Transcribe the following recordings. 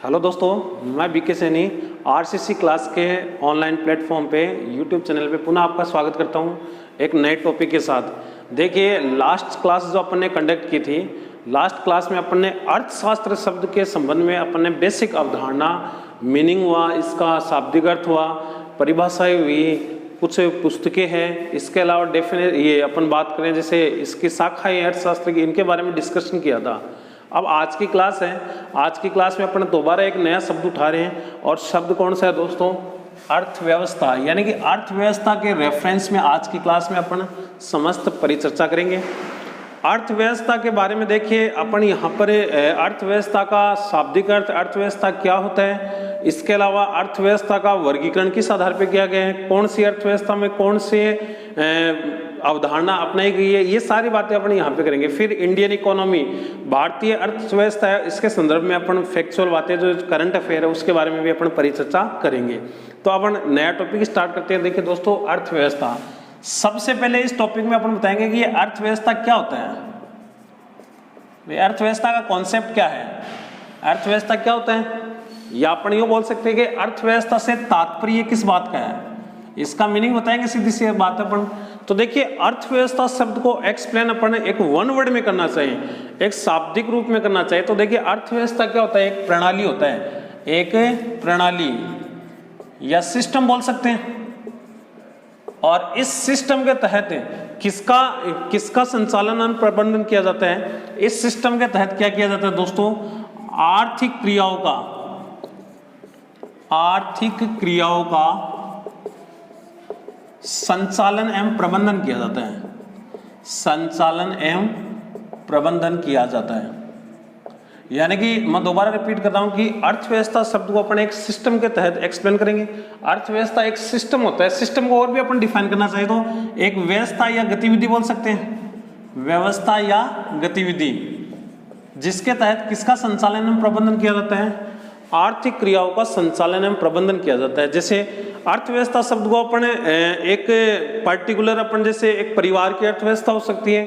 Hello दोस्तों, मैं BK Saini RCC class के ऑनलाइन प्लेटफॉर्म पे यूट्यूब चैनल पे पुनः आपका स्वागत करता हूं एक नए टॉपिक के साथ। देखिए, लास्ट क्लास जो अपन ने कंडक्ट की थी, लास्ट क्लास में अपन ने अर्थशास्त्र शब्द के संबंध में अपन ने बेसिक अवधारणा, मीनिंग हुआ, इसका शाब्दिक अर्थ हुआ, परिभाषाएं हुई, कुछ पुस्तकें हैं, इसके अलावा डेफिनेट ये अपन बात करें जैसे इसकी शाखाएं अर्थशास्त्र की, इनके बारे में डिस्कशन किया था। अब आज की क्लास है, आज की क्लास में अपन दोबारा एक नया शब्द उठा रहे हैं और शब्द कौन सा है दोस्तों? अर्थव्यवस्था। यानी कि अर्थव्यवस्था के रेफरेंस में आज की क्लास में अपन समस्त परिचर्चा करेंगे। अर्थव्यवस्था के बारे में देखिए, अपन यहाँ पर अर्थव्यवस्था का शाब्दिक अर्थ, अर्थव्यवस्था क्या होता है, इसके अलावा अर्थव्यवस्था का वर्गीकरण किस आधार पर किया गया है, कौन सी अर्थव्यवस्था में कौन से अवधारणा अपनाई गई है, ये सारी बातें अपन यहाँ पे करेंगे। फिर इंडियन इकोनॉमी, भारतीय अर्थव्यवस्था है, इसके संदर्भ में अपन फैक्चुअल बातें जो करंट अफेयर है उसके बारे में भी अपन परिचर्चा करेंगे। तो अपन नया टॉपिक स्टार्ट करते हैं। देखिए दोस्तों, अर्थव्यवस्था। सबसे पहले इस टॉपिक में अपन बताएंगे कि ये अर्थव्यवस्था क्या होता है, अर्थव्यवस्था का कॉन्सेप्ट क्या है, अर्थव्यवस्था क्या होता है, या अपन ये बोल सकते हैं कि अर्थव्यवस्था से तात्पर्य किस बात का है, इसका मीनिंग बताएंगे। सीधी सी बात अपन तो देखिए, अर्थव्यवस्था शब्द को एक्सप्लेन अपन एक वन वर्ड में करना चाहिए, एक शाब्दिक रूप में करना चाहिए। तो देखिए, अर्थव्यवस्था क्या होता है? एक प्रणाली होता है, एक प्रणाली या सिस्टम बोल सकते हैं। और इस सिस्टम के तहत किसका संचालन और प्रबंधन किया जाता है? इस सिस्टम के तहत क्या किया जाता है दोस्तों? आर्थिक क्रियाओं का संचालन एवं प्रबंधन किया जाता है, संचालन एवं प्रबंधन किया जाता है। यानी कि मैं दोबारा रिपीट करता हूं कि अर्थव्यवस्था शब्द को अपन एक सिस्टम के तहत एक्सप्लेन करेंगे। अर्थव्यवस्था एक सिस्टम होता है, सिस्टम को और भी अपन डिफाइन करना चाहिए तो एक व्यवस्था या गतिविधि बोल सकते हैं, व्यवस्था या गतिविधि जिसके तहत किसका संचालन एवं प्रबंधन किया जाता है? आर्थिक क्रियाओं का संचालन एवं प्रबंधन किया जाता है। जैसे अर्थव्यवस्था शब्द को अपन एक पर्टिकुलर अपन जैसे एक परिवार की अर्थव्यवस्था हो सकती है,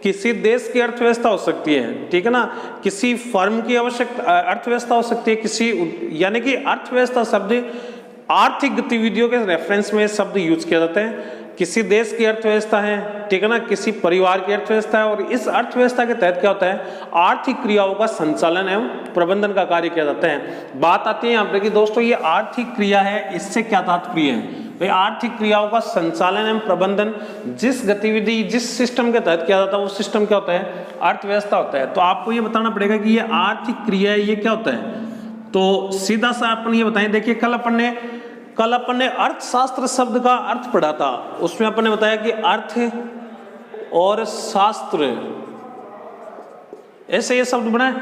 किसी देश की अर्थव्यवस्था हो सकती है, ठीक है ना, किसी फर्म की अर्थव्यवस्था हो सकती है, यानी कि अर्थव्यवस्था शब्द आर्थिक गतिविधियों के रेफरेंस में शब्द यूज किया जाता है। किसी देश की अर्थव्यवस्था है, ठीक है ना, किसी परिवार की अर्थव्यवस्था है, और इस अर्थव्यवस्था के तहत क्या होता है? आर्थिक क्रियाओं का संचालन एवं प्रबंधन का कार्य किया जाता है। बात आती है यहाँ पे कि दोस्तों ये आर्थिक क्रिया है, इससे क्या तात्पर्य है भाई? आर्थिक क्रियाओं का संचालन एवं प्रबंधन जिस गतिविधि, जिस सिस्टम के तहत किया जाता है वो सिस्टम क्या होता है? अर्थव्यवस्था होता है। तो आपको ये बताना पड़ेगा कि ये आर्थिक क्रिया है, ये क्या होता है? तो सीधा सा अपन ये बताएं। देखिए, कल अपन ने अर्थशास्त्र शब्द का अर्थ पढ़ा था, उसमें अपन ने बताया कि अर्थ और शास्त्र ऐसे ये शब्द बना है,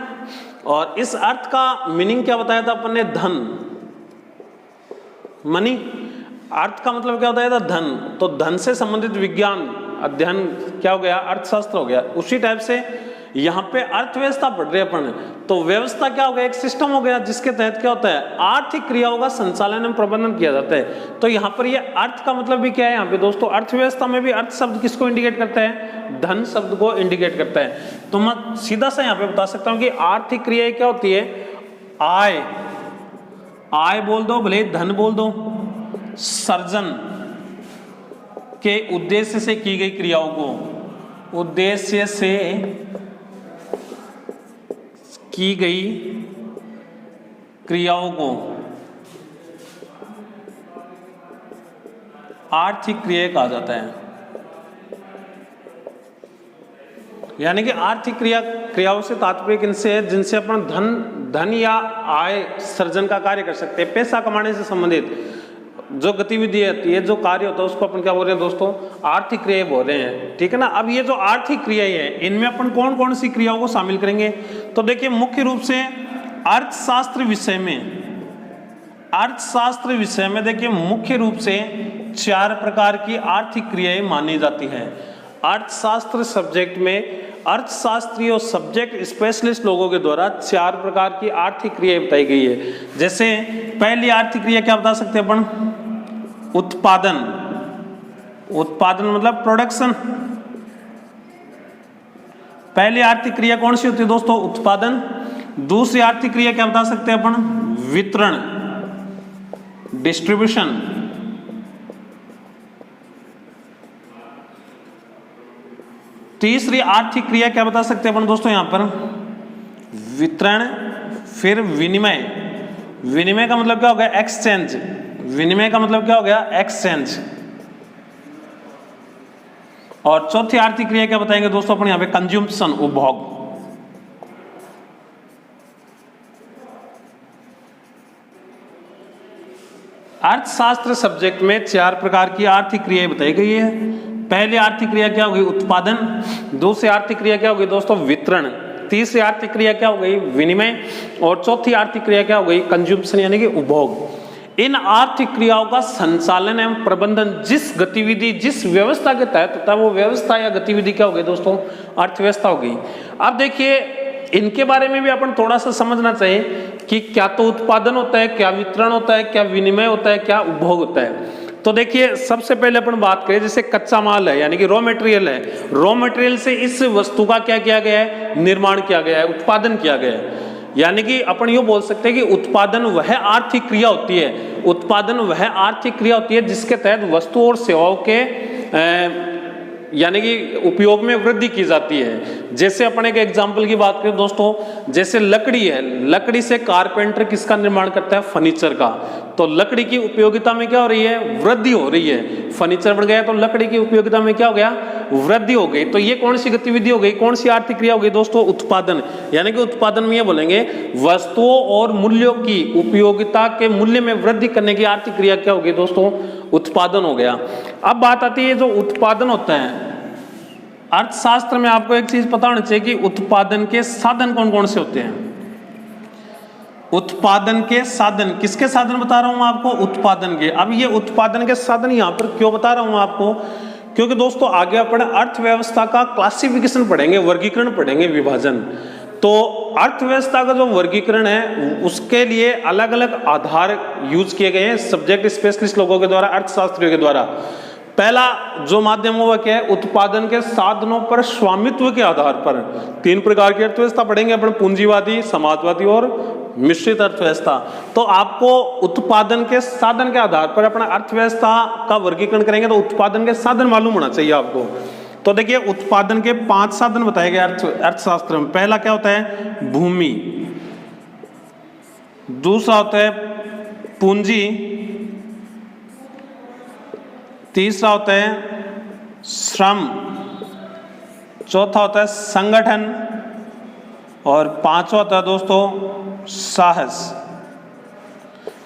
और इस अर्थ का मीनिंग क्या बताया था अपन ने? धन, मनी। अर्थ का मतलब क्या बताया था? धन। तो धन से संबंधित विज्ञान अध्ययन क्या हो गया? अर्थशास्त्र हो गया। उसी टाइप से यहाँ पे अर्थव्यवस्था पढ़ रहे अपन, तो व्यवस्था क्या हो गया? एक सिस्टम हो गया जिसके तहत क्या होता है? आर्थिक क्रियाओं का संचालन एवं प्रबंधन किया जाता है। तो यहाँ पर ये अर्थ का मतलब भी क्या है यहाँ पे दोस्तों? अर्थव्यवस्था में भी अर्थ शब्द किसको इंडिकेट करता है? धन शब्द को इंडिकेट करता है। तो मैं सीधा सा यहाँ पे बता सकता हूँ कि आर्थिक क्रियाएं क्या होती है? आय बोल दो, भले धन बोल दो, सर्जन के उद्देश्य से की गई क्रियाओं को, उद्देश्य से की गई क्रियाओं को आर्थिक क्रिया कहा जाता है। यानी कि आर्थिक क्रियाओं से तात्पर्य किनसे है? जिनसे अपन धन या आय सर्जन का कार्य कर सकते हैं। पैसा कमाने से संबंधित जो गतिविधि है, ये जो कार्य होता है, उसको अपन क्या बोल रहे हैं दोस्तों? आर्थिक क्रिया बोल रहे हैं, ठीक है ना। अब ये जो आर्थिक क्रियाएं हैं, इनमें अपन कौन कौन सी क्रियाओं को शामिल करेंगे? तो देखिए, मुख्य रूप से अर्थशास्त्र विषय में देखिए मुख्य रूप से 4 प्रकार की आर्थिक क्रियाएं मानी जाती है। अर्थशास्त्र सब्जेक्ट में अर्थशास्त्री और सब्जेक्ट स्पेशलिस्ट लोगों के द्वारा 4 प्रकार की आर्थिक क्रियाएं बताई गई है। जैसे पहली आर्थिक क्रिया क्या बता सकते हैं अपन? उत्पादन मतलब प्रोडक्शन। पहली आर्थिक क्रिया कौन सी होती है दोस्तों? उत्पादन। दूसरी आर्थिक क्रिया क्या बता सकते हैं अपन? वितरण, डिस्ट्रीब्यूशन, तीसरी आर्थिक क्रिया क्या बता सकते हैं अपन दोस्तों यहां पर, वितरण, फिर विनिमय। विनिमय का मतलब क्या हो गया, एक्सचेंज। विनिमय का मतलब क्या हो गया, एक्सचेंज। और चौथी आर्थिक क्रिया क्या बताएंगे दोस्तों अपन यहां पे, कंज्यूम्पशन, उपभोग। अर्थशास्त्र सब्जेक्ट में 4 प्रकार की आर्थिक क्रियाएं बताई गई है। पहली आर्थिक क्रिया क्या हो गई, उत्पादन। दूसरी आर्थिक क्रिया क्या हो गई दोस्तों, वितरण। तीसरी आर्थिक क्रिया क्या हो गई, विनिमय। और चौथी आर्थिक क्रिया क्या हो गई, कंज्यूम्पशन यानी कि उपभोग। इन आर्थिक क्रियाओं का संचालन एवं प्रबंधन जिस गतिविधि, जिस व्यवस्था के तहत होता है, वो व्यवस्था या गतिविधि क्या हो गई दोस्तों, अर्थव्यवस्था हो गई। अब देखिए इनके बारे में भी अपन थोड़ा सा समझना चाहिए कि क्या तो उत्पादन होता है, क्या वितरण होता है, क्या विनिमय होता है, क्या उपभोग होता है। तो देखिए सबसे पहले अपन बात करें, जैसे कच्चा माल है यानी कि रॉ मटेरियल है, रॉ मटेरियल से इस वस्तु का क्या किया गया है, निर्माण किया गया है, उत्पादन किया गया है। यानी कि अपन ये बोल सकते हैं कि उत्पादन वह आर्थिक क्रिया होती है, उत्पादन वह आर्थिक क्रिया होती है जिसके तहत वस्तु और सेवाओं के यानी कि उपयोग में वृद्धि की जाती है। जैसे अपन एक एग्जांपल की बात करें दोस्तों, जैसे लकड़ी है, लकड़ी से कारपेंटर किसका निर्माण करता है, फर्नीचर का। तो लकड़ी की उपयोगिता में क्या हो रही है, वृद्धि हो रही है। फर्नीचर बढ़ गया तो लकड़ी की उपयोगिता में क्या हो गया, वृद्धि हो गई। तो ये कौन सी गतिविधि हो गई, कौन सी आर्थिक क्रिया हो गई दोस्तों, उत्पादन। यानी कि उत्पादन में ये बोलेंगे वस्तुओं और मूल्यों की उपयोगिता के मूल्य में वृद्धि करने की आर्थिक क्रिया क्या होगी दोस्तों, उत्पादन हो गया। अब बात आती है जो उत्पादन होता है, अर्थशास्त्र में आपको एक चीज पता होनी चाहिए कि उत्पादन के साधन कौन कौन से होते हैं। उत्पादन के साधन, किसके साधन बता रहा हूं आपको, उत्पादन के। अब ये उत्पादन के साधन यहां पर क्यों बता रहा हूं आपको, क्योंकि दोस्तों आगे अपन अर्थव्यवस्था का क्लासिफिकेशन पढ़ेंगे, वर्गीकरण पढ़ेंगे, विभाजन। तो अर्थव्यवस्था का जो वर्गीकरण है उसके लिए अलग अलग आधार यूज किए गए हैं सब्जेक्ट स्पेशलिस्ट लोगों के द्वारा, अर्थशास्त्रियों के द्वारा। पहला जो माध्यम हुआ क्या है, उत्पादन के साधनों पर स्वामित्व के आधार पर 3 प्रकार की अर्थव्यवस्था पढ़ेंगे अपन, पूंजीवादी, समाजवादी और मिश्रित अर्थव्यवस्था। तो आपको उत्पादन के साधन के आधार पर अपना अर्थव्यवस्था का वर्गीकरण करेंगे तो उत्पादन के साधन मालूम होना चाहिए आपको। तो देखिए उत्पादन के 5 साधन बताए गए अर्थशास्त्र में। पहला क्या होता है, भूमि। दूसरा होता है पूंजी। तीसरा होता है श्रम। चौथा होता है संगठन। और पांचवा होता है दोस्तों साहस।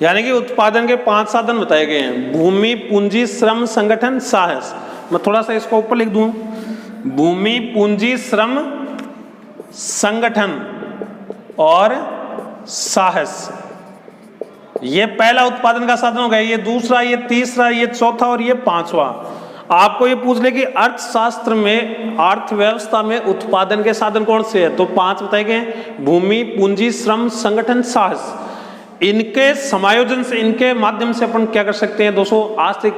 यानी कि उत्पादन के 5 साधन बताए गए हैं, भूमि, पूंजी, श्रम, संगठन, साहस। मैं थोड़ा सा इसको ऊपर लिख दूं, भूमि, पूंजी, श्रम, संगठन और साहस। ये पहला उत्पादन का साधन हो गया, ये दूसरा, ये तीसरा, ये चौथा और ये 5वां। आपको ये पूछ ले कि अर्थशास्त्र में, अर्थव्यवस्था में उत्पादन के साधन कौन से हैं, तो 5 बताए गए, भूमि, पूंजी, श्रम, संगठन, साहस। इनके समायोजन से, इनके माध्यम से अपन क्या कर सकते हैं दोस्तों,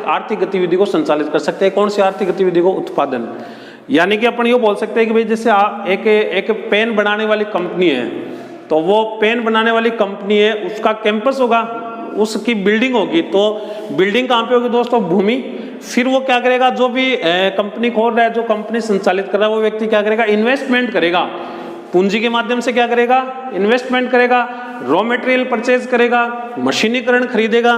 आर्थिक गतिविधि को संचालित कर सकते हैं। कौन सी आर्थिक गतिविधि को, उत्पादन। यानी कि अपन ये बोल सकते हैं कि भाई जैसे एक पेन बनाने वाली कंपनी है, तो वो पेन बनाने वाली कंपनी है, उसका कैंपस होगा, उसकी बिल्डिंग होगी। तो बिल्डिंग कहाँ पे होगी दोस्तों, भूमि। फिर वो क्या करेगा, जो भी कंपनी खोल रहा है, जो कंपनी संचालित कर रहा है, वो व्यक्ति क्या करेगा, इन्वेस्टमेंट करेगा। पूंजी के माध्यम से क्या करेगा, इन्वेस्टमेंट करेगा, रॉ मटेरियल परचेज करेगा, मशीनीकरण खरीदेगा।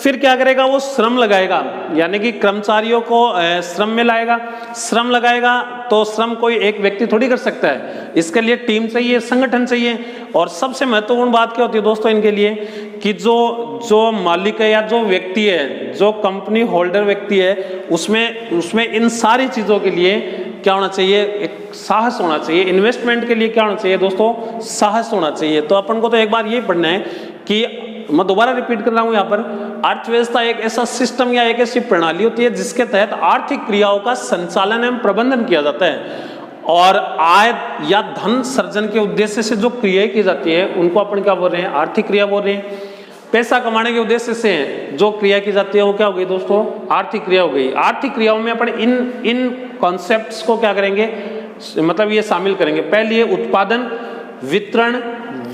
फिर क्या करेगा, वो श्रम लगाएगा, यानी कि कर्मचारियों को श्रम में लाएगा। श्रम लगाएगा तो श्रम कोई एक व्यक्ति थोड़ी कर सकता है, इसके लिए टीम चाहिए, संगठन चाहिए। और सबसे महत्वपूर्ण बात क्या होती है दोस्तों इनके लिए, कि जो मालिक है या जो व्यक्ति है, जो कंपनी होल्डर व्यक्ति है, उसमें इन सारी चीजों के लिए क्या होना चाहिए, एक साहस होना चाहिए। इन्वेस्टमेंट के लिए क्या होना चाहिए दोस्तों, साहस होना चाहिए। तो अपन को तो एक बार ये पढ़ना है कि, मैं दोबारा रिपीट कर रहा हूं यहाँ पर, अर्थव्यवस्था एक ऐसा सिस्टम या एक ऐसी प्रणाली होती है जिसके तहत आर्थिक क्रियाओं का संचालन एवं प्रबंधन किया जाता है। और आय या धन सृजन के उद्देश्य से जो क्रियाएं की जाती है उनको अपन क्या बोल रहे हैं, आर्थिक क्रिया बोल रहे हैं। पैसा कमाने के उद्देश्य से जो क्रिया की जाती है वो क्या हो गई दोस्तों, आर्थिक क्रिया हो गई। आर्थिक क्रियाओं में अपन इन कॉन्सेप्ट्स को क्या करेंगे, मतलब ये शामिल करेंगे। पहले उत्पादन, वितरण,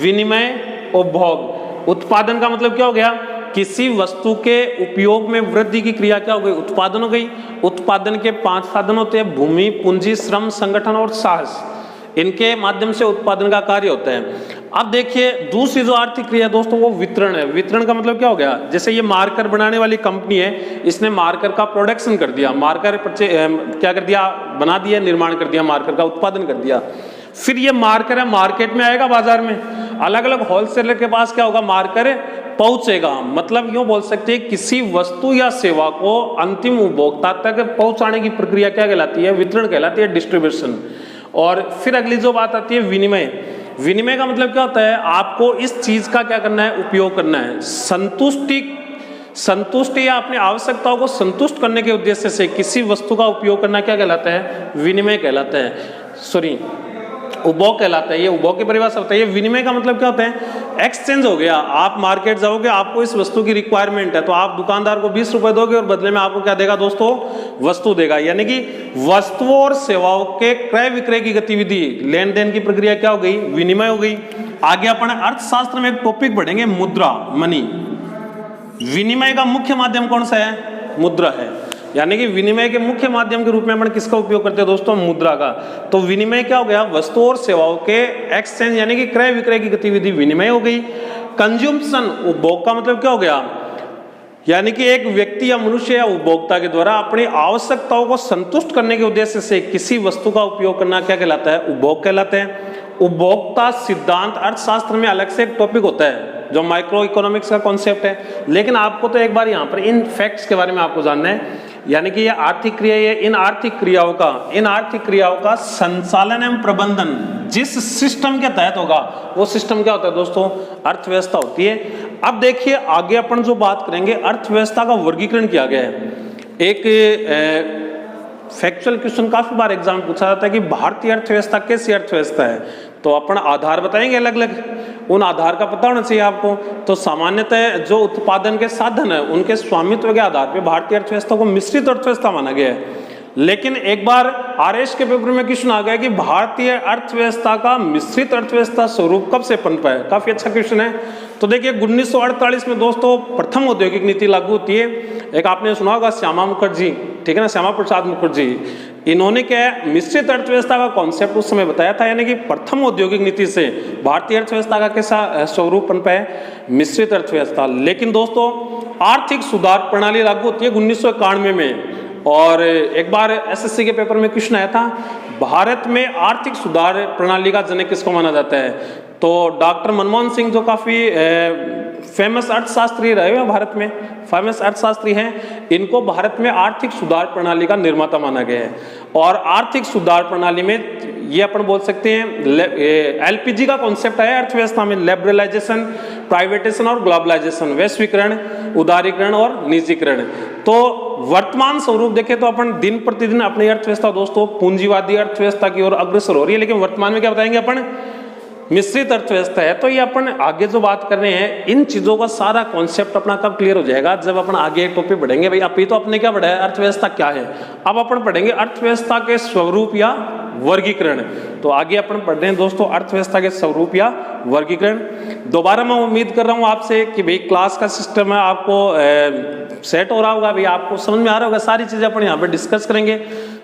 विनिमय, उपभोग। उत्पादन का मतलब क्या हो गया, किसी वस्तु के उपयोग में वृद्धि की क्रिया क्या हो गई, उत्पादन हो गई। उत्पादन के 5 साधन होते हैं, भूमि, पूंजी, श्रम, संगठन और साहस। इनके माध्यम से उत्पादन का कार्य होता है। अब देखिए दूसरी जो आर्थिक क्रिया दोस्तों वो वितरण है। वितरण का मतलब क्या हो गया, जैसे ये मार्कर बनाने वाली कंपनी है, इसने मार्कर का प्रोडक्शन कर दिया, मार्कर क्या कर दिया, बना दिया, निर्माण कर दिया, मार्कर का उत्पादन कर दिया। फिर ये मार्कर है मार्केट में आएगा, बाजार में अलग अलग होलसेलर के पास क्या होगा, मार्कर पहुंचेगा। मतलब यूं बोल सकते हैं किसी वस्तु या सेवा को अंतिम उपभोक्ता तक पहुंचाने की प्रक्रिया क्या कहलाती है, वितरण कहलाती है, डिस्ट्रीब्यूशन। और फिर अगली जो बात आती है विनिमय। विनिमय का मतलब क्या होता है, आपको इस चीज का क्या करना है, उपयोग करना है। संतुष्टि या अपनी आवश्यकताओं को संतुष्ट करने के उद्देश्य से किसी वस्तु का उपयोग करना क्या कहलाता है, विनिमय कहलाता है, सॉरी उपभोग कहलाता है। ये उपभोग की परिभाषा होता है। ये विनिमय का मतलब क्या होता है, एक्सचेंज हो गया। आप मार्केट जाओगे, आपको इस वस्तु की रिक्वायरमेंट है, तो आप दुकानदार को 20 रुपए दोगे और बदले में आपको क्या देगा दोस्तों, वस्तु देगा। यानी कि वस्तुओं और सेवाओं के क्रय विक्रय की गतिविधि, लेन देन की प्रक्रिया क्या हो गई, विनिमय हो गई। आगे अपन अर्थशास्त्र में एक टॉपिक पढ़ेंगे, मुद्रा, मनी। विनिमय का मुख्य माध्यम कौन सा है, मुद्रा है। यानी कि विनिमय के मुख्य माध्यम के रूप में अपन किसका उपयोग करते हैं दोस्तों, मुद्रा का। तो विनिमय क्या हो गया, वस्तुओं और सेवाओं के एक्सचेंज यानी कि क्रय विक्रय की गतिविधि विनिमय हो गई। कंज्यूमशन, उपभोग का मतलब क्या हो गया, यानी कि एक व्यक्ति या मनुष्य या उपभोक्ता के द्वारा अपनी आवश्यकताओं को संतुष्ट करने के उद्देश्य से किसी वस्तु का उपयोग करना क्या कहलाता है, उपभोग कहलाता है। उपभोक्ता सिद्धांत अर्थशास्त्र में अलग से एक टॉपिक होता है जो माइक्रो इकोनॉमिक्स का कॉन्सेप्ट है, लेकिन आपको तो एक बार यहाँ पर इन फैक्ट्स के बारे में आपको जानना है। यानी कि ये आर्थिक क्रिया, ये इन आर्थिक क्रियाओं का संचालन एवं प्रबंधन जिस सिस्टम के तहत होगा वो सिस्टम क्या होता है दोस्तों, अर्थव्यवस्था होती है। अब देखिए आगे अपन जो बात करेंगे, अर्थव्यवस्था का वर्गीकरण किया गया है। एक फैक्चुअल क्वेश्चन काफी बार एग्जाम में पूछा जाता है कि भारतीय अर्थव्यवस्था कैसी अर्थव्यवस्था है, तो अपन आधार बताएंगे अलग अलग, उन आधार का पता होना चाहिए आपको। तो सामान्यतः जो उत्पादन के साधन है उनके स्वामित्व के आधार पर भारतीय अर्थव्यवस्था को मिश्रित अर्थव्यवस्था माना गया है। लेकिन एक बार आरएस के पेपर में क्वेश्चन आ गया कि भारतीय अर्थव्यवस्था का मिश्रित अर्थव्यवस्था स्वरूप कब से पनपा है, काफी अच्छा क्वेश्चन है। तो देखिए 1948 में दोस्तों प्रथम औद्योगिक नीति लागू होती है। एक आपने सुना होगा श्यामा मुखर्जी, ठीक है ना, श्यामा प्रसाद मुखर्जी, इन्होंने क्या मिश्रित अर्थव्यवस्था का कॉन्सेप्ट उस समय बताया था। यानी कि प्रथम औद्योगिक नीति से भारतीय अर्थव्यवस्था का कैसा स्वरूप पनपा है, मिश्रित अर्थव्यवस्था। लेकिन दोस्तों आर्थिक सुधार प्रणाली लागू होती है 1991 में। और एक बार एसएससी के पेपर में क्वेश्चन आया था, भारत में आर्थिक सुधार प्रणाली का जनक किसको माना जाता है, तो डॉक्टर मनमोहन सिंह जो काफी फेमस अर्थशास्त्री रहे हैं, भारत में फेमस अर्थशास्त्री हैं, इनको भारत में आर्थिक सुधार प्रणाली का निर्माता माना गया है। और आर्थिक सुधार प्रणाली में ये अपन बोल सकते हैं एलपीजी का कॉन्सेप्ट है अर्थव्यवस्था में, लिबरलाइजेशन, प्राइवेटाइजेशन और ग्लोबलाइजेशन, वैश्वीकरण, उदारीकरण और निजीकरण। तो वर्तमान स्वरूप देखें तो अपन दिन प्रतिदिन अपनी अर्थव्यवस्था दोस्तों पूंजीवादी अर्थव्यवस्था की ओर अग्रसर हो रही है। लेकिन वर्तमान में क्या बताएंगे अपन, मिश्रित अर्थव्यवस्था है। तो ये अपन आगे जो बात कर रहे हैं, इन चीजों का सारा कॉन्सेप्ट अपना कब क्लियर हो जाएगा, जब अपन आगे एक टॉपिक पढ़ेंगे। भाई अभी तो अपने क्या पढ़ा है, अर्थव्यवस्था क्या है। अब अपन पढ़ेंगे अर्थव्यवस्था के स्वरूप या वर्गीकरण। तो आगे अपन पढ़ रहे हैं दोस्तों अर्थव्यवस्था के स्वरूप या वर्गीकरण। दोबारा मैं उम्मीद कर रहा हूँ आपसे कि भाई क्लास का सिस्टम है आपको सेट हो रहा होगा, भाई आपको समझ में आ रहा होगा, सारी चीजें अपन यहाँ पे डिस्कस करेंगे।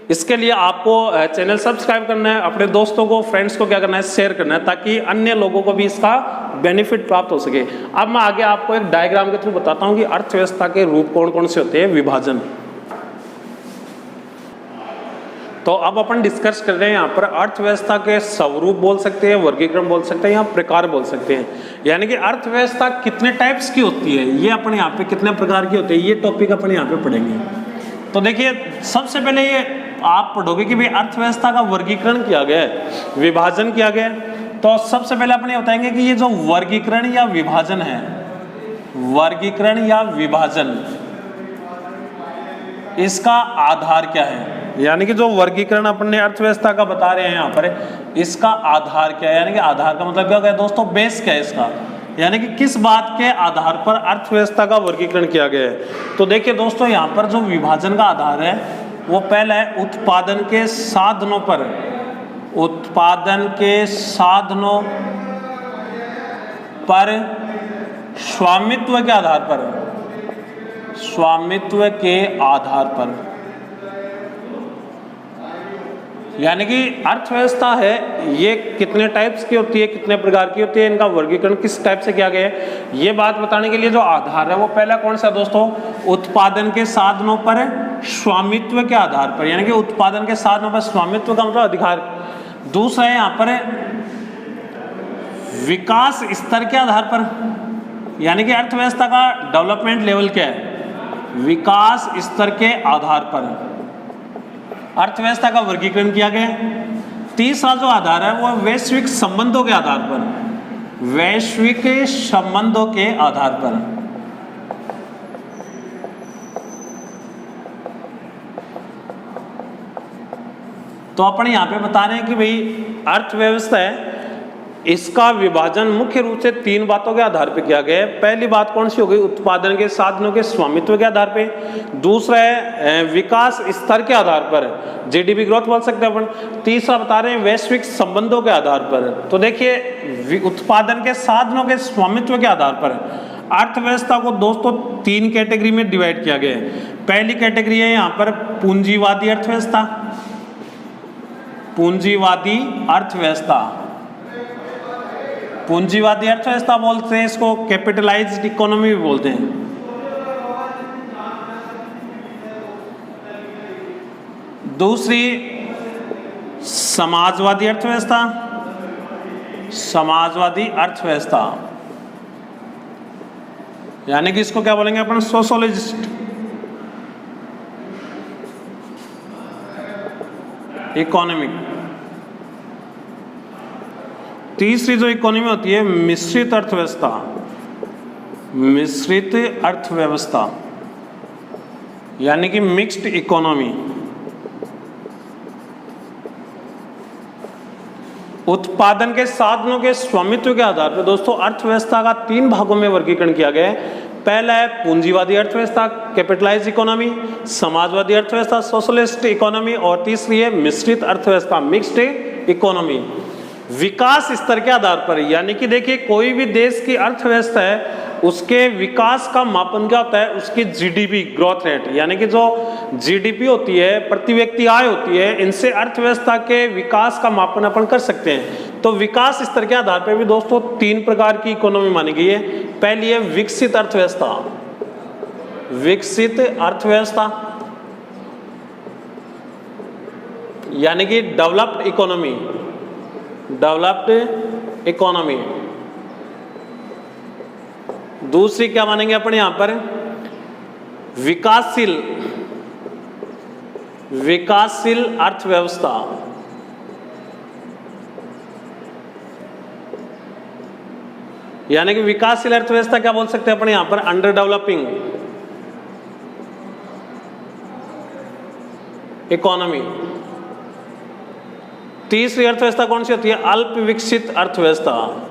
इसके लिए आपको चैनल सब्सक्राइब करना है, अपने दोस्तों को, फ्रेंड्स को क्या करना है, शेयर करना है, ताकि अन्य लोगों को भी इसका बेनिफिट प्राप्त हो सके। अब मैं आगे आपको एक डायग्राम के थ्रू बताता हूँ कि अर्थव्यवस्था के रूप कौन कौन से होते हैं। विभाजन, तो अब अपन डिस्कस कर रहे हैं यहाँ पर अर्थव्यवस्था के स्वरूप बोल सकते हैं, वर्गीकरण बोल सकते हैं, या प्रकार बोल सकते हैं। यानी कि अर्थव्यवस्था कितने टाइप्स की होती है, ये अपन यहाँ पे कितने प्रकार की होती है, ये टॉपिक अपन यहाँ पे पढ़ेंगे। तो देखिए सबसे पहले ये आप पढ़ोगे कि भाई अर्थव्यवस्था का वर्गीकरण किया गया है, विभाजन किया गया है। तो सबसे पहले अपन ये बताएंगे कि ये जो वर्गीकरण या विभाजन है, वर्गीकरण या विभाजन, इसका आधार क्या है। यानी कि जो वर्गीकरण अपन ने अर्थव्यवस्था का बता रहे हैं यहाँ पर, इसका आधार क्या है। यानी कि आधार का मतलब क्या होगा दोस्तों, बेस क्या है इसका, यानी कि किस बात के आधार पर अर्थव्यवस्था का वर्गीकरण किया गया है। तो देखिए दोस्तों यहाँ पर जो विभाजन का आधार है वो पहला है उत्पादन के साधनों पर, उत्पादन के साधनों पर स्वामित्व के आधार पर, स्वामित्व के आधार पर, यानी कि अर्थव्यवस्था है ये कितने टाइप्स की होती है, कितने प्रकार की होती है, इनका वर्गीकरण किस टाइप से किया गया है, ये बात बताने के लिए जो आधार है वो पहला कौन सा दोस्तों, उत्पादन के साधनों पर स्वामित्व के आधार पर, यानी कि उत्पादन के साधनों पर स्वामित्व का मतलब अधिकार। दूसरा है यहाँ पर विकास स्तर के आधार पर, यानी कि अर्थव्यवस्था का डेवलपमेंट लेवल क्या है, विकास स्तर के आधार पर अर्थव्यवस्था का वर्गीकरण किया गया। तीसरा जो आधार है वो वैश्विक संबंधों के आधार पर, वैश्विक संबंधों के आधार पर। तो अपन यहां पे बता रहे हैं कि भाई अर्थव्यवस्था है इसका विभाजन मुख्य रूप से तीन बातों के आधार पर किया गया है। पहली बात कौन सी हो गई, उत्पादन के साधनों के स्वामित्व के आधार पे। दूसरा है विकास स्तर के आधार पर, जीडीपी ग्रोथ बोल सकते हैं अपन। तीसरा बता रहे हैं वैश्विक संबंधों के आधार पर। तो देखिए उत्पादन के साधनों के स्वामित्व के आधार पर अर्थव्यवस्था को दोस्तों तीन कैटेगरी में डिवाइड किया गया है। पहली कैटेगरी है यहाँ पर पूंजीवादी अर्थव्यवस्था, पूंजीवादी अर्थव्यवस्था, पूंजीवादी अर्थव्यवस्था बोलते हैं इसको, कैपिटलाइज्ड इकोनॉमी भी बोलते हैं। दूसरी समाजवादी अर्थव्यवस्था, समाजवादी अर्थव्यवस्था, यानी कि इसको क्या बोलेंगे अपन, सोशलिस्ट इकोनॉमी। तीसरी जो इकोनॉमी होती है मिश्रित अर्थव्यवस्था, मिश्रित अर्थव्यवस्था, यानी कि मिक्स्ड इकोनॉमी। उत्पादन के साधनों के स्वामित्व के आधार पर दोस्तों अर्थव्यवस्था का तीन भागों में वर्गीकरण किया गया है। पहला है पूंजीवादी अर्थव्यवस्था, कैपिटलाइज्ड इकोनॉमी, समाजवादी अर्थव्यवस्था, सोशलिस्ट इकोनॉमी, और तीसरी है मिश्रित अर्थव्यवस्था, मिक्स्ड इकोनॉमी। विकास स्तर के आधार पर, यानी कि देखिए कोई भी देश की अर्थव्यवस्था है उसके विकास का मापन क्या होता है, उसकी जीडीपी ग्रोथ रेट, यानी कि जो जीडीपी होती है प्रति व्यक्ति आय होती है, इनसे अर्थव्यवस्था के विकास का मापन अपन कर सकते हैं। तो विकास स्तर के आधार पर भी दोस्तों तीन प्रकार की इकोनॉमी मानी गई है। पहली है विकसित अर्थव्यवस्था, विकसित अर्थव्यवस्था यानी कि डेवलप्ड इकोनॉमी, डेवलप्ड इकोनॉमी। दूसरी क्या मानेंगे अपन यहां पर, विकासशील, विकासशील अर्थव्यवस्था, यानी कि विकासशील अर्थव्यवस्था क्या बोल सकते हैं अपन यहां पर, अंडर डेवलपिंग इकोनॉमी। तीसरी अर्थव्यवस्था कौन सी होती है, अल्प विकसित अर्थव्यवस्था,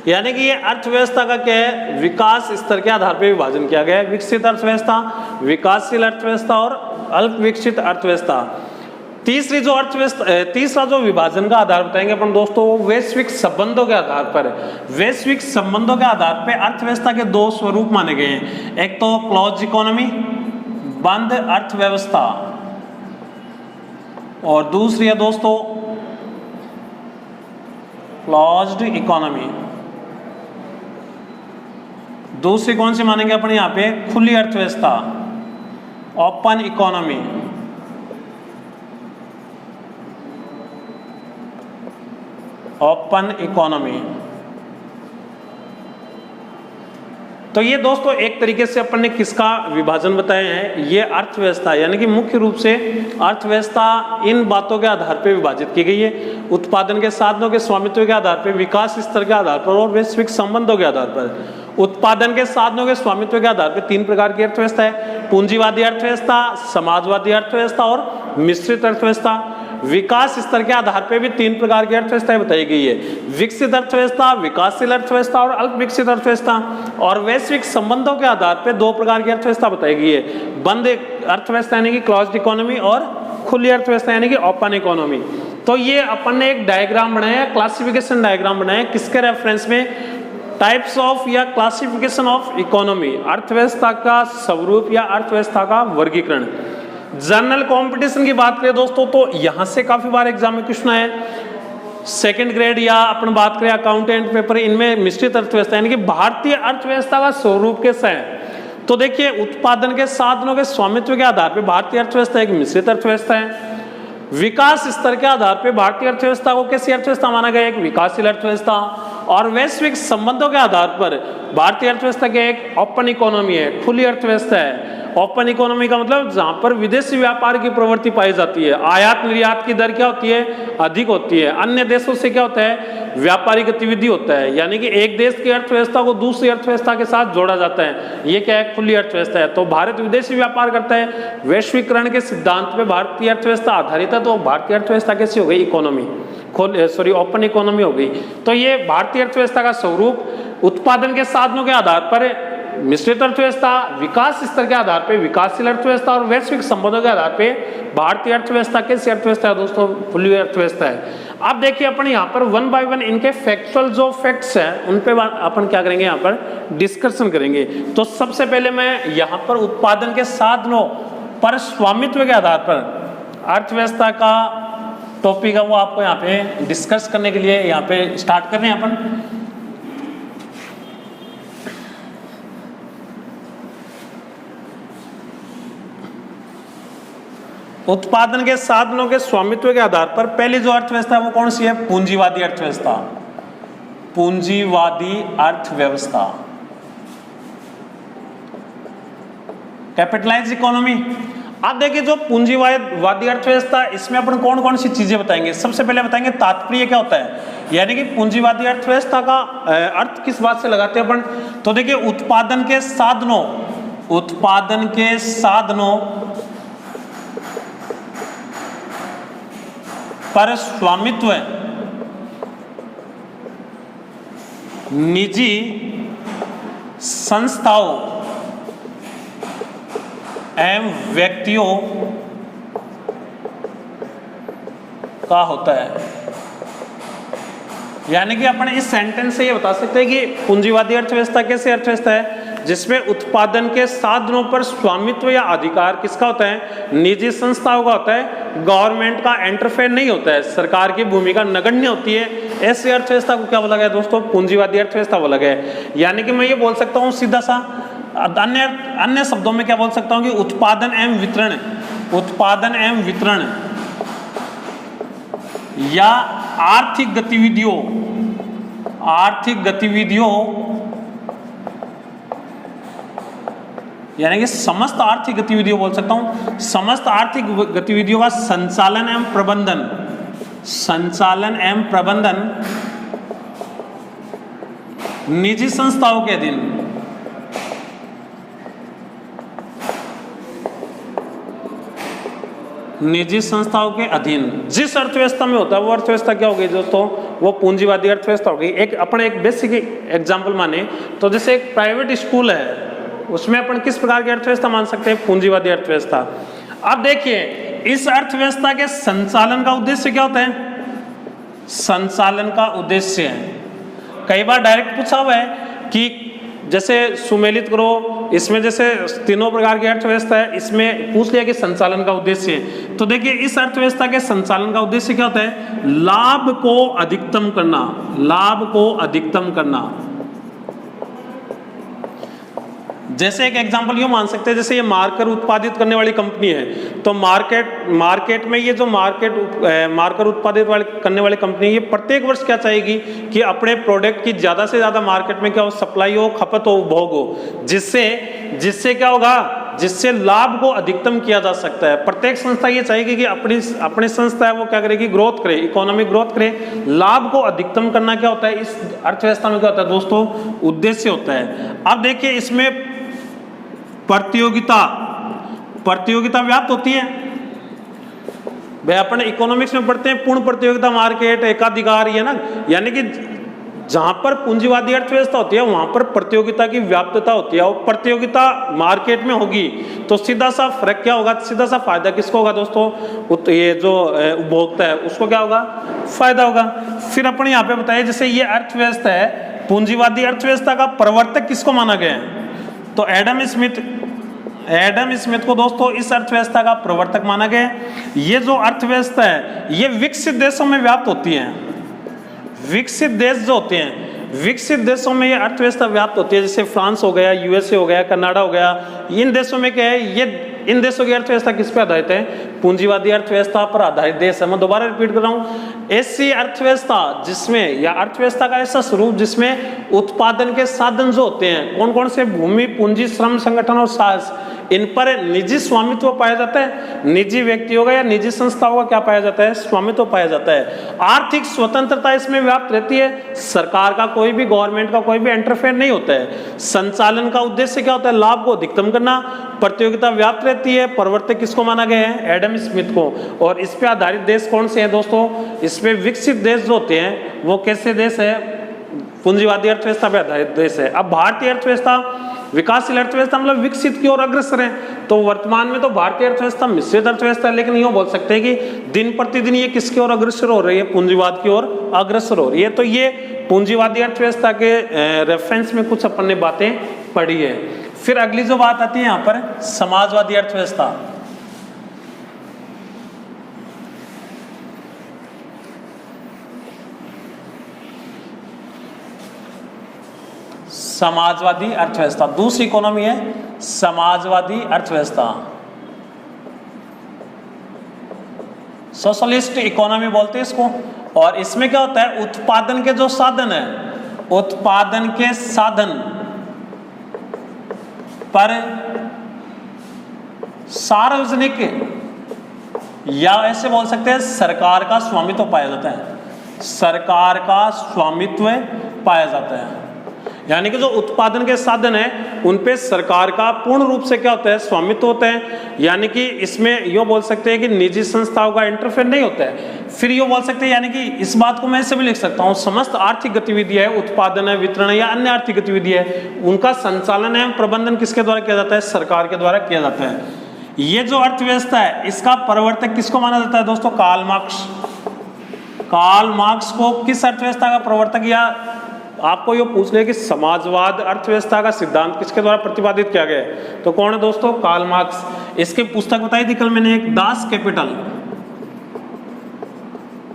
यानी कि ये अर्थव्यवस्था का क्या है, विकास स्तर के आधार पर विभाजन किया गया है। विकसित अर्थव्यवस्था, विकासशील अर्थव्यवस्था और अल्प विकसित अर्थव्यवस्था। तीसरी जो अर्थव्यवस्था, तीसरा जो विभाजन का आधार बताएंगे अपन दोस्तों, वो वैश्विक संबंधों के आधार पर। वैश्विक संबंधों के आधार पर अर्थव्यवस्था के दो स्वरूप माने गए हैं, एक तो क्लोज इकोनॉमी, बंद अर्थव्यवस्था, और दूसरी है दोस्तों क्लोज्ड इकोनॉमी। दूसरी कौन सी मानेंगे अपन यहां पे, खुली अर्थव्यवस्था, ओपन इकोनॉमी। Open economy. तो ये दोस्तों एक तरीके से अपन ने किसका विभाजन बताया है, ये अर्थव्यवस्था, यानी कि मुख्य रूप से अर्थव्यवस्था इन बातों के आधार पर विभाजित की गई है, उत्पादन के साधनों के स्वामित्व के आधार पर, विकास स्तर के आधार पर और वैश्विक संबंधों के आधार पर। उत्पादन के साधनों के स्वामित्व के आधार पर तीन प्रकार की अर्थव्यवस्था है, पूंजीवादी अर्थव्यवस्था, समाजवादी अर्थव्यवस्था और मिश्रित अर्थव्यवस्था। विकास स्तर के आधार पर भी तीन प्रकार की अर्थव्यवस्थाएं बताई गई है, विकसित अर्थव्यवस्था, विकासशील अर्थव्यवस्था और अल्प विकसित अर्थव्यवस्था। और वैश्विक संबंधों के आधार पर दो प्रकार की अर्थव्यवस्था बताई गई है, बंद अर्थव्यवस्था यानी कि क्लोज्ड इकोनॉमी और खुली अर्थव्यवस्था यानी कि ओपन इकोनॉमी। तो ये अपन ने एक डायग्राम बनाया, क्लासिफिकेशन डायग्राम बनाया, किसके रेफरेंस में? टाइप्स ऑफ या क्लासिफिकेशन ऑफ इकोनॉमी, अर्थव्यवस्था का स्वरूप या अर्थव्यवस्था का वर्गीकरण। जनरल कंपटीशन की बात करें दोस्तों तो यहां से काफी बार एग्जाम में क्वेश्चन आए, सेकंड ग्रेड या अपन बात करें अकाउंटेंट पेपर, इनमें मिश्रित अर्थव्यवस्था यानी कि भारतीय अर्थव्यवस्था का स्वरूप कैसा है? तो देखिए उत्पादन के साधनों के स्वामित्व के आधार पर भारतीय अर्थव्यवस्था एक मिश्रित अर्थव्यवस्था है। विकास स्तर के आधार पर भारतीय अर्थव्यवस्था को कैसी अर्थव्यवस्था माना गया? एक विकासशील अर्थव्यवस्था। और वैश्विक संबंधों के आधार पर भारतीय अर्थव्यवस्था के एक ओपन इकोनॉमी है, खुली अर्थव्यवस्था है। ओपन इकोनॉमी का मतलब जहां पर विदेशी व्यापार की प्रवृत्ति पाई जाती है, आयात निर्यात की दर क्या होती है? अधिक होती है। अन्य देशों से क्या होता है? व्यापारिक गतिविधि होता है, यानी कि एक देश की अर्थव्यवस्था को दूसरी अर्थव्यवस्था के साथ जोड़ा जाता है। ये क्या है? खुली अर्थव्यवस्था है। तो भारत विदेशी व्यापार करता है, वैश्वीकरण के सिद्धांत पे भारतीय अर्थव्यवस्था आधारित है। तो भारतीय अर्थव्यवस्था कैसी हो गई? इकोनॉमी, ओपन इकोनॉमी हो गई। तो ये भारतीय अर्थव्यवस्था का स्वरूप उत्पादन के साधनों के आधार पर मिश्रित अर्थव्यवस्था, विकास स्तर के आधार पर विकासशील अर्थव्यवस्था और वैश्विक संबंधों के आधार पर भारतीय अर्थव्यवस्था कैसी अर्थव्यवस्था है दोस्तों? खुली अर्थव्यवस्था है। अब देखिए अपन यहाँ पर वन बाय वन इनके फैक्चुअल जो फैक्ट्स हैं उन पे अपन क्या करेंगे, यहाँ पर डिस्कशन करेंगे। तो सबसे पहले मैं यहाँ पर उत्पादन के साधनों पर स्वामित्व के आधार पर अर्थव्यवस्था का टॉपिक है वो आपको यहाँ पे डिस्कस करने के लिए यहाँ पे स्टार्ट कर रहे हैं अपन। उत्पादन के साधनों के स्वामित्व के आधार पर पहली जो अर्थव्यवस्था है वो कौन सी है? पूंजीवादी अर्थव्यवस्था। पूंजीवादी अर्थव्यवस्था, कैपिटलाइज्ड इकोनॉमी। अब देखिए जो पूंजीवादी अर्थव्यवस्था, इसमें अपन कौन कौन सी चीजें बताएंगे? सबसे पहले बताएंगे तात्पर्य क्या होता है, यानी कि पूंजीवादी अर्थव्यवस्था का अर्थ किस बात से लगाते हैं अपन? तो देखिए उत्पादन के साधनों पर स्वामित्व निजी संस्थाओं एवं व्यक्तियों का होता है। यानी कि अपन इस सेंटेंस से ये बता सकते हैं कि पूंजीवादी अर्थव्यवस्था कैसी अर्थव्यवस्था है? जिसमें उत्पादन के साधनों पर स्वामित्व या अधिकार किसका होता है? निजी संस्थाओं का होता है। गवर्नमेंट का इंटरफेयर नहीं होता है, सरकार की भूमिका नगण्य होती है। ऐसी अर्थव्यवस्था को क्या बोला गया दोस्तों? पूंजीवादी अर्थव्यवस्था बोला गया है। यानी कि मैं ये बोल सकता हूँ सीधा सा, अन्य शब्दों में क्या बोल सकता हूँ कि उत्पादन एवं वितरण या आर्थिक गतिविधियों यानी कि समस्त आर्थिक गतिविधियों बोल सकता हूं, समस्त आर्थिक गतिविधियों का संचालन एवं प्रबंधन निजी संस्थाओं के अधीन जिस अर्थव्यवस्था में होता है वो अर्थव्यवस्था क्या हो गई दोस्तों? वो पूंजीवादी अर्थव्यवस्था हो गई। एक बेसिक एग्जांपल माने तो जैसे एक प्राइवेट स्कूल है, उसमें अपन किस प्रकार की अर्थव्यवस्था मान सकते हैं? पूंजीवादी अर्थव्यवस्था। अब देखिए इस अर्थव्यवस्था के संचालन का उद्देश्य क्या होता है? संचालन का उद्देश्य कई बार डायरेक्ट पूछा हुआ है कि जैसे सुमेलित करो, इसमें जैसे तीनों प्रकार की अर्थव्यवस्था है, इसमें पूछ लिया कि संचालन का उद्देश्य है। तो देखिए इस अर्थव्यवस्था के संचालन का उद्देश्य क्या होता है? लाभ को अधिकतम करना। जैसे एक एग्जांपल यूं मान सकते हैं, जैसे ये मार्कर उत्पादित करने वाली कंपनी है, तो मार्केट में ये जो मार्कर उत्पादित करने वाली कंपनी, ये प्रत्येक वर्ष क्या चाहेगी कि अपने प्रोडक्ट की ज़्यादा से ज़्यादा मार्केट में क्या हो? सप्लाई हो, खपत हो, उपभोग हो, जिससे क्या होगा? जिससे लाभ को अधिकतम किया जा सकता है। प्रत्येक संस्था ये चाहेगी कि अपनी संस्था है वो क्या करेगी? ग्रोथ करे, इकोनॉमिक ग्रोथ करे। लाभ को अधिकतम करना क्या होता है? इस अर्थव्यवस्था में क्या होता है दोस्तों? उद्देश्य होता है। अब देखिए इसमें प्रतियोगिता व्याप्त होती है। भाई अपन इकोनॉमिक्स में पढ़ते हैं पूर्ण प्रतियोगिता मार्केट, एकाधिकार, ये ना, यानी कि जहां पर पूंजीवादी अर्थव्यवस्था होती है वहां पर प्रतियोगिता की व्याप्तता होती है, और प्रतियोगिता मार्केट में होगी तो सीधा सा फर्क क्या होगा, सीधा सा फायदा किसको होगा दोस्तों, ये जो उपभोक्ता है उसको क्या होगा, फायदा होगा। फिर अपने यहाँ पे बताइए जैसे ये अर्थव्यवस्था है, पूंजीवादी अर्थव्यवस्था का प्रवर्तक किसको माना गया है, तो एडम स्मिथ को दोस्तों इस अर्थव्यवस्था का प्रवर्तक माना गया। ये जो अर्थव्यवस्था है ये विकसित देशों में व्याप्त होती है, विकसित देश जो होते हैं, विकसित देशों में ये अर्थव्यवस्था व्याप्त होती है, जैसे फ्रांस हो गया, यूएसए हो गया, कनाडा हो गया, इन देशों में क्या है, ये इन देशों की अर्थव्यवस्था किस पे आधारित है, पूंजीवादी अर्थव्यवस्था पर आधारित देश है। मैं दोबारा रिपीट कर रहा हूँ, ऐसी अर्थव्यवस्था जिसमें, या अर्थव्यवस्था का ऐसा स्वरूप जिसमें उत्पादन के साधन जो होते हैं, कौन कौन से, भूमि, पूंजी, श्रम, संगठन और साहस, इन पर निजी स्वामित्व पाया जाता है, निजी व्यक्तियों का या निजी संस्थाओं का क्या पाया जाता है, स्वामित्व पाया जाता है। आर्थिक स्वतंत्रता इसमें व्याप्त रहती है, सरकार का कोई भी, गवर्नमेंट का कोई भी इंटरफेयर नहीं होता है। संचालन का उद्देश्य क्या होता है, लाभ को अधिकतम करना। प्रतियोगिता व्याप्त रहती है, प्रवर्तक किसको माना गया है, एडम स्मिथ को। और इस पे आधारित देश कौन से हैं दोस्तों, इसमें विकसित देश जो होते हैं वो कैसे देश है, पूंजीवादी अर्थव्यवस्था पे आधारित देश है। अब भारतीय अर्थव्यवस्था विकासशील अर्थव्यवस्था मतलब विकसित की ओर अग्रसर है, तो वर्तमान में तो भारतीय अर्थव्यवस्था मिश्रित अर्थव्यवस्था है, लेकिन यूँ बोल सकते हैं कि दिन प्रतिदिन ये किसकी ओर अग्रसर हो रही है, पूंजीवाद की ओर अग्रसर हो रही है। तो ये पूंजीवादी अर्थव्यवस्था के रेफरेंस में कुछ अपन ने बातें पढ़ी है। फिर अगली जो बात आती है यहाँ पर, समाजवादी अर्थव्यवस्था। समाजवादी अर्थव्यवस्था दूसरी इकोनॉमी है, समाजवादी अर्थव्यवस्था, सोशलिस्ट इकोनॉमी बोलते हैं इसको। और इसमें क्या होता है, उत्पादन के जो साधन है, उत्पादन के साधन पर सार्वजनिक, या ऐसे बोल सकते हैं सरकार का स्वामित्व पाया जाता है, सरकार का स्वामित्व पाया जाता है। यानी कि जो उत्पादन के साधन है उन पे सरकार का पूर्ण रूप से क्या होता है, स्वामित्व होता है। यानी कि इसमें यूँ बोल सकते हैं कि निजी संस्थाओं का इंटरफेयर नहीं होता है। फिर यूँ बोल सकते हैं, यानी कि इस बात को मैं ऐसे भी लिख सकता हूँ, समस्त आर्थिक गतिविधियां है, उत्पादन है, वितरण है या अन्य आर्थिक गतिविधियां है, उनका संचालन एवं प्रबंधन किसके द्वारा किया जाता है, सरकार के द्वारा किया जाता है। ये जो अर्थव्यवस्था है इसका प्रवर्तक किसको माना जाता है दोस्तों, कार्ल मार्क्स। कार्ल मार्क्स को किस अर्थव्यवस्था का प्रवर्तक, या आपको ये पूछ ले कि समाजवाद अर्थव्यवस्था का सिद्धांत किसके द्वारा प्रतिपादित किया गया है, तो कौन है दोस्तों, कार्ल मार्क्स। इसकी पुस्तक बताई थी कल मैंने, एक दास कैपिटल,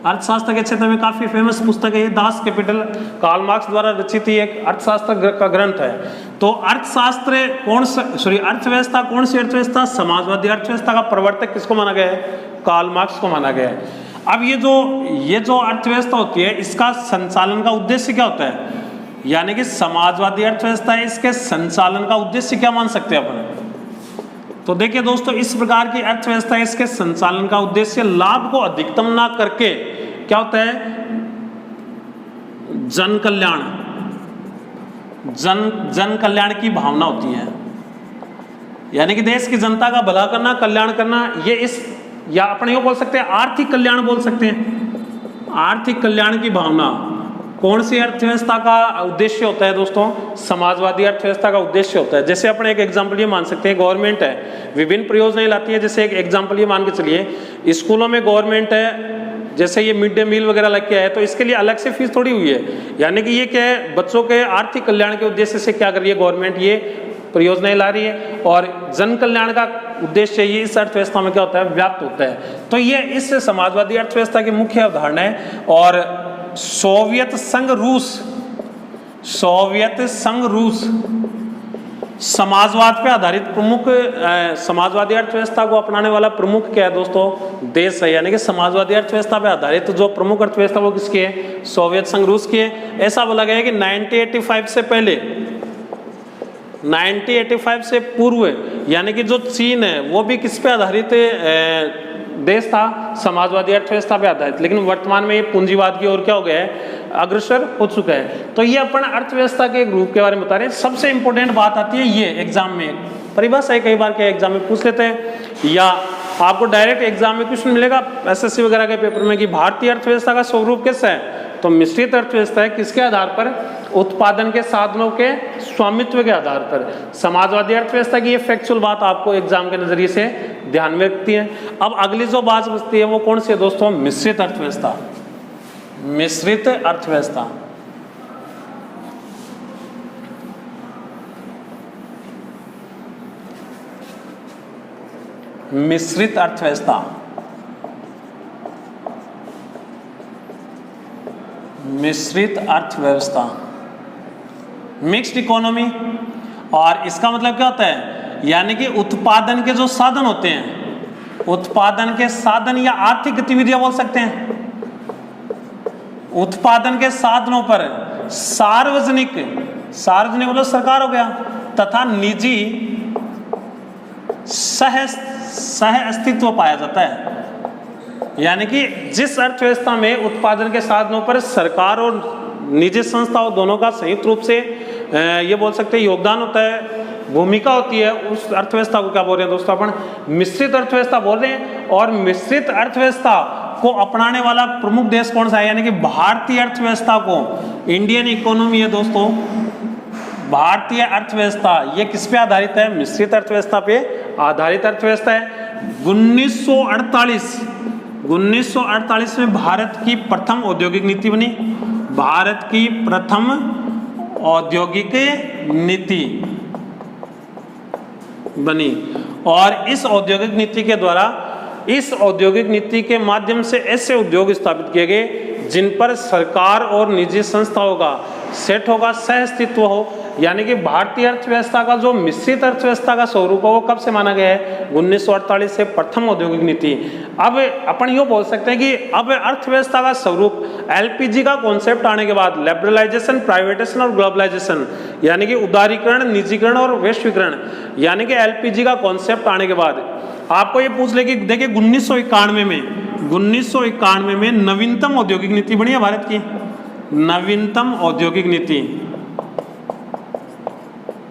अर्थशास्त्र के क्षेत्र में काफी फेमस पुस्तक है ये, दास कैपिटल, कार्ल मार्क्स द्वारा रचित ही एक अर्थशास्त्र का ग्रंथ है। तो अर्थशास्त्र कौन सा, सॉरी अर्थव्यवस्था कौन सी अर्थव्यवस्था, समाजवादी अर्थव्यवस्था का प्रवर्तक किसको माना गया है, कार्ल मार्क्स को माना गया है। अब ये जो अर्थव्यवस्था होती है इसका संचालन का उद्देश्य क्या होता है, यानी कि समाजवादी अर्थव्यवस्था है, इसके संचालन का उद्देश्य क्या मान सकते हैं अपन, तो देखिए दोस्तों इस प्रकार की अर्थव्यवस्था, इसके संचालन का उद्देश्य लाभ को अधिकतम ना करके क्या होता है, जन कल्याण, जन कल्याण की भावना होती है। यानी कि देश की जनता का भला करना, कल्याण करना, ये इस, या अपने ये बोल सकते हैं आर्थिक कल्याण बोल सकते हैं, आर्थिक कल्याण की भावना कौन सी अर्थव्यवस्था का उद्देश्य होता है दोस्तों, समाजवादी अर्थव्यवस्था का उद्देश्य होता है। जैसे अपने एक एग्जांपल ये मान सकते हैं, गवर्नमेंट है विभिन्न परियोजनाएं लाती है, जैसे एक एग्जांपल ये मान के चलिए स्कूलों में गवर्नमेंट है, जैसे ये मिड डे मील वगैरह लग के है, तो इसके लिए अलग से फीस थोड़ी हुई है, यानी कि ये क्या है, बच्चों के आर्थिक कल्याण के उद्देश्य से क्या कर रही है गवर्नमेंट, ये परियोजनाएं ला रही है, और जन कल्याण का उद्देश्य ये इस अर्थव्यवस्था में क्या होता है, व्याप्त होता है। तो ये इस समाजवादी अर्थव्यवस्था की मुख्य अवधारणा है। और सोवियत संघ रूस समाजवाद पे आधारित प्रमुख समाजवादी अर्थव्यवस्था को अपनाने वाला प्रमुख क्या है दोस्तों, देश है। यानी कि समाजवादी अर्थव्यवस्था पे आधारित जो प्रमुख अर्थव्यवस्था वो किसकी है, सोवियत संघ रूस की है। ऐसा बोला गया है कि 1985 से पहले, 1985 से पूर्व, यानी कि जो चीन है वो भी किस पे आधारित देश था, समाजवादी अर्थव्यवस्था पे आधारित, लेकिन वर्तमान में ये पूंजीवाद की ओर क्या हो गया है, अग्रसर हो चुका है। तो ये अपन अर्थव्यवस्था के ग्रुप के बारे में बता रहे हैं। सबसे इंपॉर्टेंट बात आती है ये एग्जाम में, परिभाषा कई बार के एग्जाम में पूछ लेते हैं, या आपको डायरेक्ट एग्जाम में क्वेश्चन मिलेगा एसएससी वगैरह के पेपर में कि भारतीय अर्थव्यवस्था का स्वरूप कैसा है, तो मिश्रित अर्थव्यवस्था है किसके आधार पर? उत्पादन के साधनों के स्वामित्व के आधार पर। समाजवादी अर्थव्यवस्था की ये फैक्चुअल बात आपको एग्जाम के नजरिए से ध्यान में रखती है। अब अगली जो बात बचती है वो कौन सी है दोस्तों? मिश्रित अर्थव्यवस्था। मिश्रित अर्थव्यवस्था मिश्रित अर्थव्यवस्था मिश्रित अर्थव्यवस्था मिक्स्ड इकोनॉमी। और इसका मतलब क्या होता है? यानी कि उत्पादन के जो साधन होते हैं, उत्पादन के साधन या आर्थिक गतिविधियां बोल सकते हैं, उत्पादन के साधनों पर सार्वजनिक मतलब सरकार हो गया, तथा निजी सह अस्तित्व पाया जाता है। यानी कि जिस अर्थव्यवस्था में उत्पादन के साधनों पर सरकार और निजी संस्थाओं दोनों का संयुक्त रूप से ये बोल सकते हैं योगदान होता है, भूमिका होती है, उस अर्थव्यवस्था को क्या बोल रहे हैं दोस्तों? अपन मिश्रित अर्थव्यवस्था बोल रहे हैं। और मिश्रित अर्थव्यवस्था को अपनाने वाला प्रमुख देश कौन सा है? यानी कि भारतीय अर्थव्यवस्था को, इंडियन इकोनॉमी है दोस्तों, भारतीय अर्थव्यवस्था ये किस पे आधारित है? मिश्रित अर्थव्यवस्था पे आधारित अर्थव्यवस्था है। 1948 में भारत की प्रथम औद्योगिक नीति बनी, भारत की प्रथम औद्योगिक नीति बनी। और इस औद्योगिक नीति के द्वारा, इस औद्योगिक नीति के माध्यम से ऐसे उद्योग स्थापित किए गए जिन पर सरकार और निजी संस्थाओं का सेट होगा, सह अस्तित्व हो। यानी कि भारतीय अर्थव्यवस्था का जो मिश्रित अर्थव्यवस्था का स्वरूप है वो कब से माना गया है? 1948 से प्रथम औद्योगिक नीति। अब अपन यूँ बोल सकते हैं कि अब अर्थव्यवस्था का स्वरूप एलपीजी का कॉन्सेप्ट आने के बाद, लिबरलाइजेशन, प्राइवेटाइजेशन और ग्लोबलाइजेशन, यानी कि उदारीकरण, निजीकरण और वैश्वीकरण, यानी कि एलपीजी का कॉन्सेप्ट आने के बाद आपको ये पूछ ले कि देखिए 1991 में नवीनतम औद्योगिक नीति बनी है भारत की। नवीनतम औद्योगिक नीति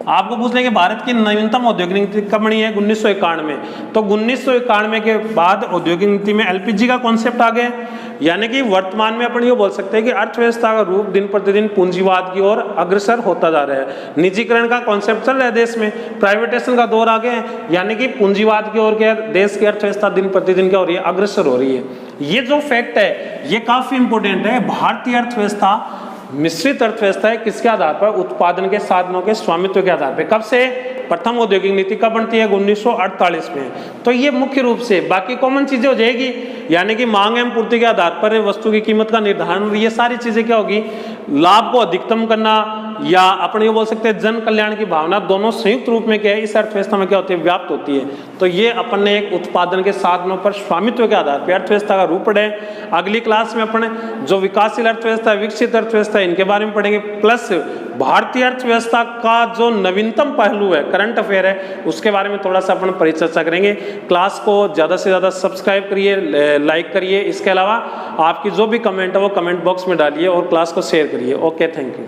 आपको पूछ लेंगे भारत की नवीनतम औद्योगिक नीति कब बनी है? 1991 में। तो 1991 के बाद औद्योगिक नीति में एलपीजी का कॉन्सेप्ट आ गया। यानी कि वर्तमान में अपन ये बोल सकते हैं कि अर्थव्यवस्था का रूप दिन प्रतिदिन पूंजीवाद की ओर अग्रसर होता जा रहा है। निजीकरण का कॉन्सेप्ट चल रहा है देश में, प्राइवेटाइजेशन का दौर आ गया है, यानी कि पूंजीवाद की ओर क्या देश की अर्थव्यवस्था दिन प्रतिदिन क्या हो रही है? अग्रसर हो रही है। ये जो फैक्ट है ये काफी इंपॉर्टेंट है। भारतीय अर्थव्यवस्था मिश्रित अर्थव्यवस्था है किसके आधार पर? उत्पादन के साधनों के स्वामित्व के आधार पर। कब से? प्रथम औद्योगिक नीति कब बनती है? 1948 में। तो ये मुख्य रूप से, बाकी कॉमन चीजें हो जाएगी, यानी कि मांग एवं पूर्ति के आधार पर वस्तु की कीमत का निर्धारण, ये सारी चीजें क्या होगी? लाभ को अधिकतम करना या अपन ये बोल सकते हैं जन कल्याण की भावना, दोनों संयुक्त रूप में क्या है इस अर्थव्यवस्था में क्या होती है? व्याप्त होती है। तो ये अपन ने एक उत्पादन के साधनों पर स्वामित्व के आधार पर अर्थव्यवस्था का रूप पढ़े। अगली क्लास में अपन जो विकासशील अर्थव्यवस्था, विकसित अर्थव्यवस्था, इनके बारे में पढ़ेंगे। प्लस भारतीय अर्थव्यवस्था का जो नवीनतम पहलू है, करंट अफेयर है, उसके बारे में थोड़ा सा अपन परिचर्चा करेंगे। क्लास को ज़्यादा से ज़्यादा सब्सक्राइब करिए, लाइक करिए। इसके अलावा आपकी जो भी कमेंट है वो कमेंट बॉक्स में डालिए और क्लास को शेयर करिए। Okay, thank you.